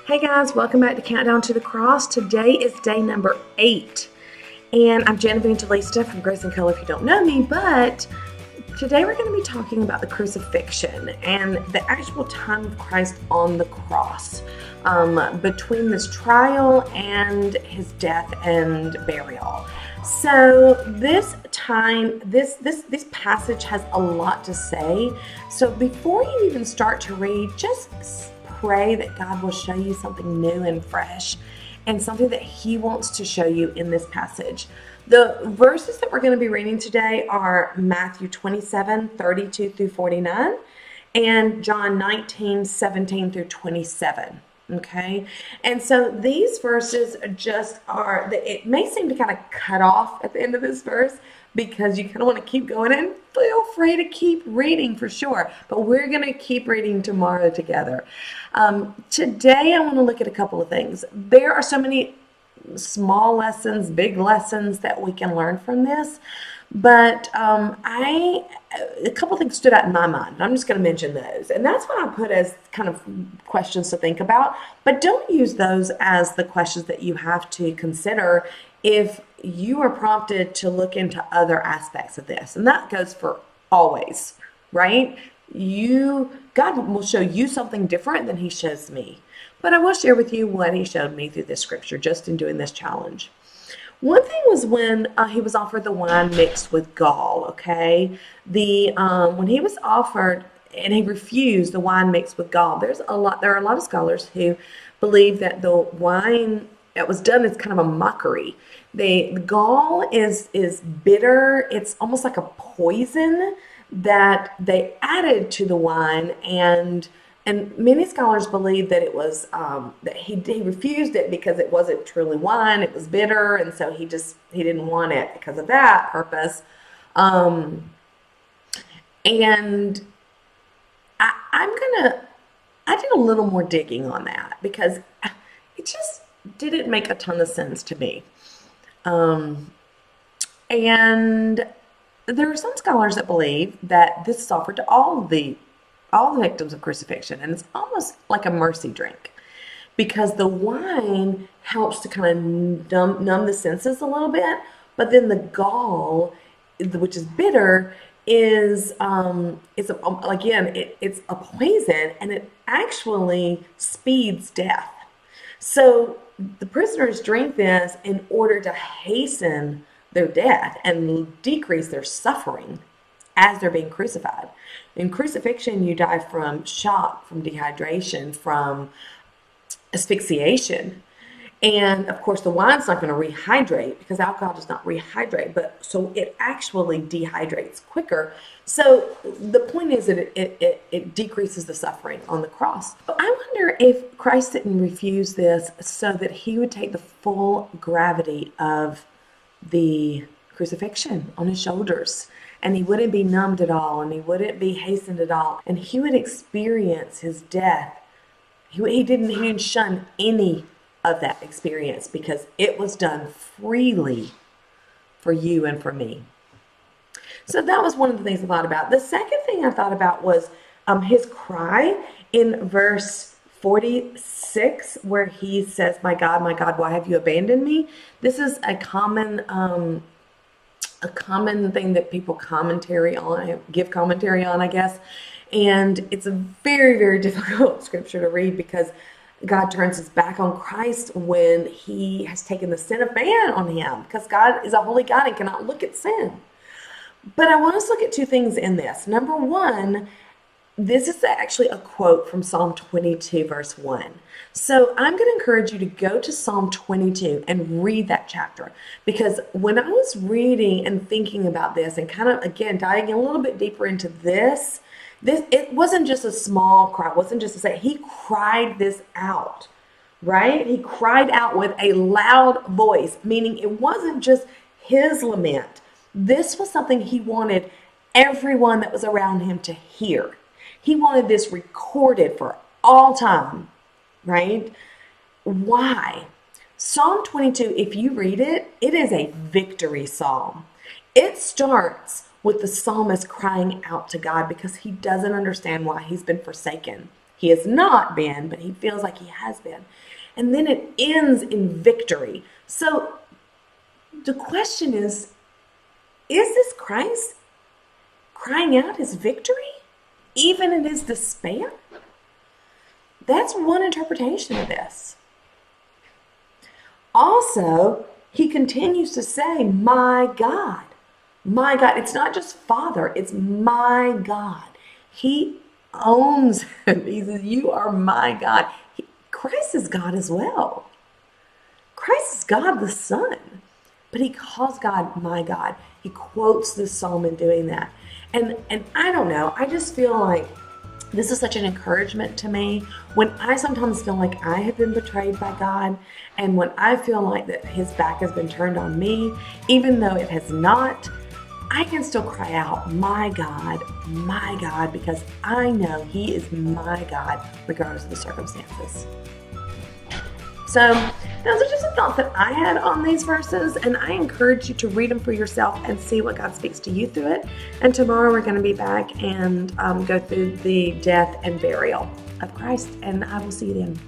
Hey guys, welcome back to Countdown to the Cross. Today is day number 8. And I'm Jen Evangelista from Grace and Color if you don't know me, but today we're going to be talking about the crucifixion and the actual time of Christ on the cross, between this trial and his death and burial. So this passage has a lot to say. So before you even start to read, just pray that God will show you something new and fresh and something that he wants to show you in this passage. The verses that we're going to be reading today are Matthew 27:32 through 49 and John 19:17 through 27. Okay, and so these verses just are, it may seem to kind of cut off at the end of this verse because you kind of want to keep going, and feel free to keep reading for sure, but we're going to keep reading tomorrow together. Today I want to look at a couple of things. There are so many small lessons, big lessons that we can learn from this, but a couple things stood out in my mind. I'm just going to mention those, and that's what I put as kind of questions to think about, but don't use those as the questions that you have to consider if you are prompted to look into other aspects of this. And that goes for always, right? God will show you something different than he shows me, but I will share with you what he showed me through this scripture just in doing this challenge. One thing was when he was offered the wine mixed with gall. Okay, when he was offered and he refused the wine mixed with gall, there are a lot of scholars who believe that the wine that was done is kind of a mockery. The gall is bitter. It's almost like a poison that they added to the wine, and many scholars believe that it was that he refused it because it wasn't truly wine. It was bitter, and so he didn't want it because of that purpose. And I did a little more digging on that because it just didn't make a ton of sense to me. And there are some scholars that believe that this is offered to all the victims of crucifixion, and it's almost like a mercy drink because the wine helps to kind of numb the senses a little bit, but then the gall, which is bitter, it's a poison, and it actually speeds death. So the prisoners drink this in order to hasten their death and decrease their suffering as they're being crucified. In crucifixion, you die from shock, from dehydration, from asphyxiation. And of course, the wine's not going to rehydrate because alcohol does not rehydrate, but so it actually dehydrates quicker. So the point is that it decreases the suffering on the cross. I wonder if Christ didn't refuse this so that he would take the full gravity of the crucifixion on his shoulders, and he wouldn't be numbed at all, and he wouldn't be hastened at all, and he would experience his death. He didn't shun any of that experience because it was done freely for you and for me. So that was one of the things I thought about. The second thing I thought about was his cry in verse 46, where he says, my God, why have you abandoned me?" This is a common thing that people give commentary on, I guess. And it's a very, very difficult scripture to read because God turns his back on Christ when he has taken the sin of man on him, because God is a holy God and cannot look at sin. But I want us to look at two things in this. Number one, this is actually a quote from Psalm 22, verse 1. So I'm going to encourage you to go to Psalm 22 and read that chapter, because when I was reading and thinking about this and kind of, again, diving a little bit deeper into this, it wasn't just a small cry. It wasn't just to say, he cried this out, right? He cried out with a loud voice, meaning it wasn't just his lament. This was something he wanted everyone that was around him to hear. He wanted this recorded for all time, right? Why? Psalm 22, if you read it, it is a victory psalm. It starts with the psalmist crying out to God because he doesn't understand why he's been forsaken. he has not been, but he feels like he has been. And then it ends in victory. So the question is this Christ crying out his victory, even in his despair? That's one interpretation of this. Also, he continues to say, my God. My God. It's not just Father, it's my God. He owns him. He says, you are my God. Christ is God as well. Christ is God the Son. But he calls God my God. He quotes the psalm in doing that. And I don't know, I just feel like this is such an encouragement to me when I sometimes feel like I have been betrayed by God, and when I feel like that his back has been turned on me, even though it has not, I can still cry out, my God, because I know he is my God regardless of the circumstances. So those are just some thoughts that I had on these verses, and I encourage you to read them for yourself and see what God speaks to you through it. And tomorrow we're going to be back and go through the death and burial of Christ, and I will see you then.